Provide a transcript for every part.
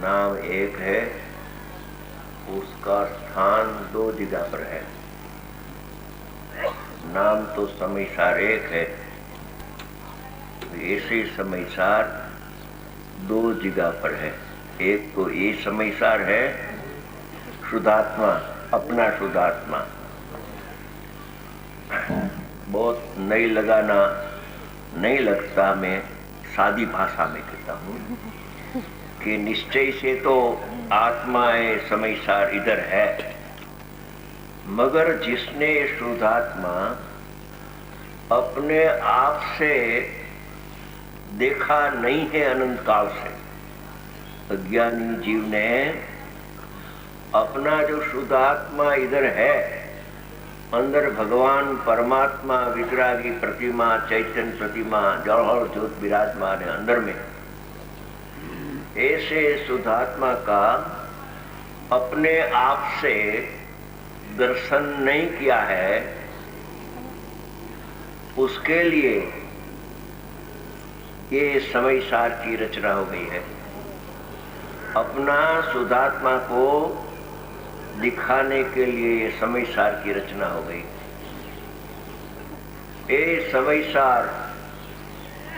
नाम एक है, उसका स्थान दो जगह पर है। नाम तो समयसार एक है, ऐसे समयसार दो जगह पर है। एक तो ये समयसार है शुद्धात्मा, अपना शुद्धात्मा। बहुत नहीं लगाना नहीं लगता, मैं सादी भाषा में कहता हूँ कि निश्चय से तो आत्मा समयसार इधर है, मगर जिसने शुद्धात्मा अपने आप से देखा नहीं है अनंत काल से, अज्ञानी जीव ने अपना जो शुद्धात्मा इधर है, अंदर भगवान परमात्मा वितरागी प्रतिमा, चैतन्य प्रतिमा, जौहर ज्योत विराजमान है अंदर में, ऐसे शुद्धात्मा का अपने आप से दर्शन नहीं किया है, उसके लिए ये समयसार की रचना हो गई है। अपना शुद्धात्मा को दिखाने के लिए ये समयसार की रचना हो गई। ये समयसार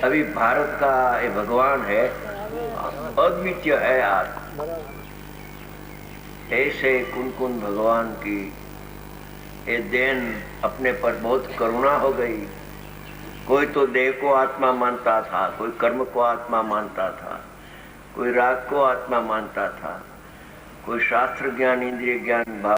अभी भारत का ये भगवान है, अद्वितीय है। आज ऐसे कुन भगवान की ये देन अपने पर बहुत करुणा हो गई। कोई तो देह को आत्मा मानता था, कोई कर्म को आत्मा मानता था, कोई राग को आत्मा मानता था, कोई शास्त्र ज्ञान, इंद्रिय ज्ञान, भाव